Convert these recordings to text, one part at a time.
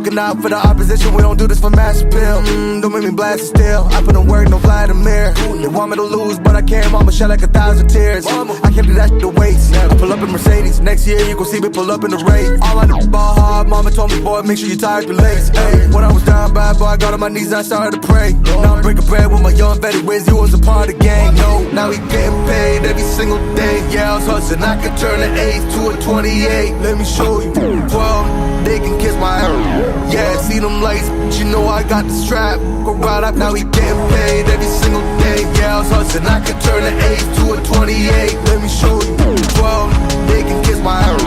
looking out for the opposition, we don't do this for mass appeal. Don't make me blast it still, I put in work, no Vladimir. They want me to lose, but I can't, mama, shed like 1,000 tears. I can't do that shit to waste. I pull up in Mercedes, next year you gon' see me pull up in the race. All I do is ball hard, mama told me, boy, make sure you tie up your legs. Hey, when I was down bad, boy, I got on my knees and I started to pray. Now I'm breaking bread with my young vet, where's you was a part of the gang. No, now he getting paid every single day. Yeah, I was hustling, I could turn an 8 to a 28. Let me show you, 12, they can kiss my ass. Yeah, see them lights, but you know I got the strap. Go right up, now he getting paid every single day. Yeah, I was hustling, I could turn an 8 to a 28. Let me show you, 12, they can kiss my ass.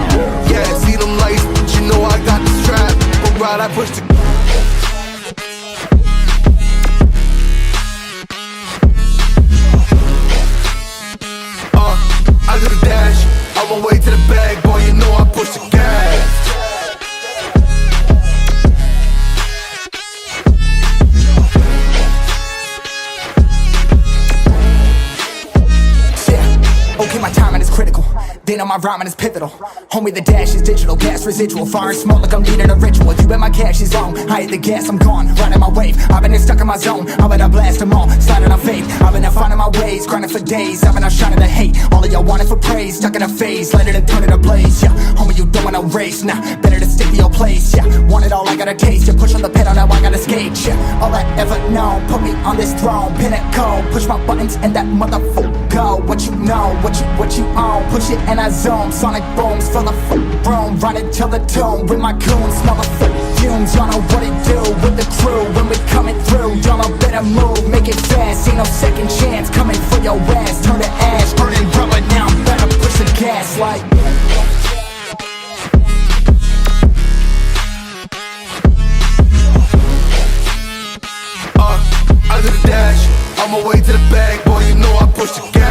Yeah, see them lights, but you know I got the strap. Go right, I push the I do the dash, on my way to the bag, boy, you know I push the gas. Okay, my timing is critical, then on my rhyming is pivotal. Homie, the dash is digital, gas residual, fire and smoke like I'm needing a ritual. You bet my cash is on, I hit the gas, I'm gone, riding my wave. I've been stuck in my zone, I bet I blast them all, sliding on faith. I've been out finding my ways, grinding for days. I've been out shining the hate, all of y'all wanted for praise. Stuck in a phase, light it and turn it ablaze. Yeah, homie, you don't want no race, nah, better to stick to your place. Yeah, want it all, I gotta taste. You push on the pedal, now I gotta skate. Yeah, all I ever known, put me on this throne, pinnacle. Push my buttons and that motherfucker go. What you know, what you own, push it and I zone. Sonic booms, fill the room, run it till the tomb with my goons, motherfucker fumes. Y'all know what it do with the crew when we coming through. Y'all know better move, make it fast. Ain't no second chance coming for your ass. Turn to ash, burning rubber. Now I'm better push the gas like. I do the dash, on my way to the bag, boy, you know I push the gas.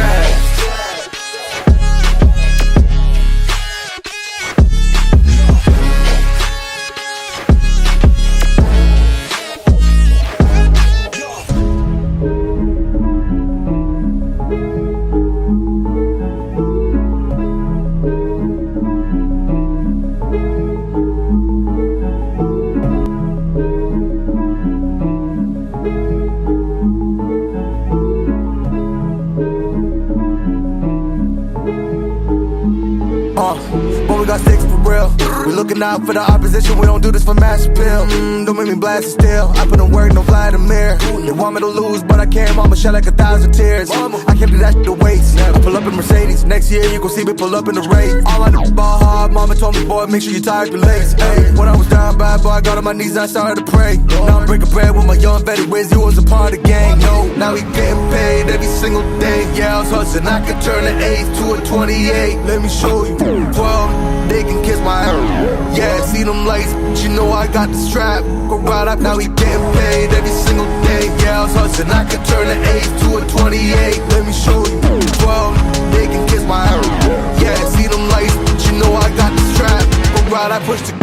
But we got sticks for real. We looking out for the opposition, we don't do this for mass appeal. Don't make me blast it still, I put in work, no Vladimir. They want me to lose, but I can't, mama, shed like 1,000 tears. I can't do that shit to waste. I pull up in Mercedes, next year you gon' see me pull up in the race. All I do is ball hard, mama told me, boy, make sure you tie up your legs. Hey, when I was down bad, boy, I got on my knees and I started to pray. Now I'm breaking bread with my young vet, where's you was a part of the gang. No, now he getting paid every single day. Yeah, I was hustling, I could turn an 8 to a 28. Let me show you, 12, they can kiss my ass. Yeah, see them lights, but you know I got the strap. Go right up, now he getting paid every single day. Yeah, I was hustling, I could turn an 8 to a 28. Let me show you, 12, they can kiss my ass. Yeah, see them lights, but you know I got the strap. Go right, I push the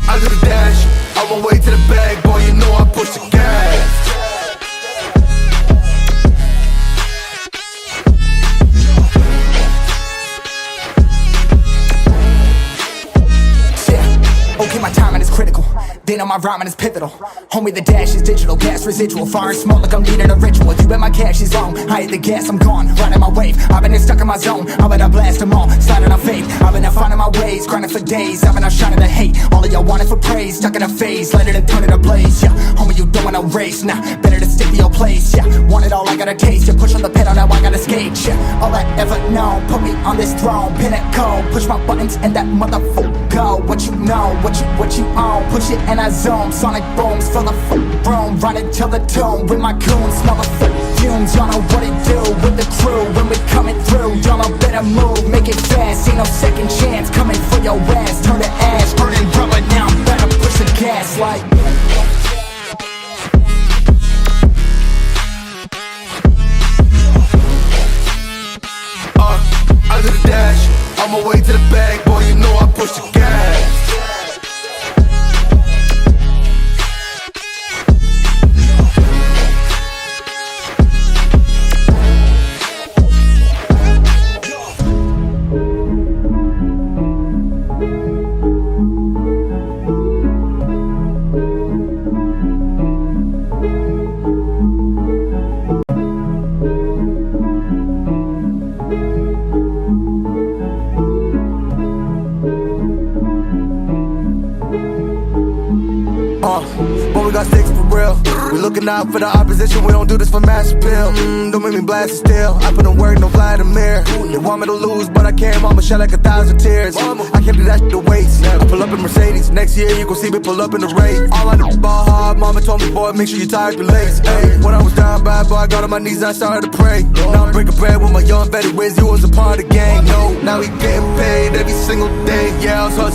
I do the dash, on my way to the bag, boy, you know I push the gas. Okay, my timing is critical, then on my rhyming is pivotal. Homie, the dash is digital, gas residual, fire and smoke like I'm needing a ritual. You bet my cash is on, I hit the gas, I'm gone, riding my wave. I've been stuck in my zone, I bet I blast them all, sliding on faith. I've been out finding my ways, grinding for days. I've been out shining the hate, all of y'all wanted for praise. Stuck in a phase, light it and turn it ablaze. Yeah, homie, you don't want no race, nah, better to stick to your place. Yeah, want it all, I gotta taste. You push on the pedal, now I gotta skate. Yeah, all I ever known, put me on this throne, pinnacle. Push my buttons and that motherfucker go. What you know, what you own, push it and I zone. Sonic booms, fill the room, run it till the tomb with my goons, motherfucker fumes. Y'all know what it do with the crew when we coming through. Y'all know better move, make it fast. Ain't no second chance coming for your ass. Turn to ash, burning rubber. Now I'm better push the gas like. I do the dash, on my way to the bag, boy, you know I push the gas. got sticks for real. We looking out for the opposition, we don't do this for mass appeal. Don't make me blast it still. I put in work, no Vladimir. They want me to lose, but I can't. Mama shed like 1,000 tears. I can't do that shit to waste. I pull up in Mercedes. Next year you gon' see me pull up in the race. All I do is ball hard. Mama told me, boy, make sure you tie up your legs. Hey, when I was down bad, boy, I got on my knees and I started to pray. Now I'm breaking bread with my young vet. Wiz, you was a part of the game. No, now we getting paid every single day. Yeah, I was hustling.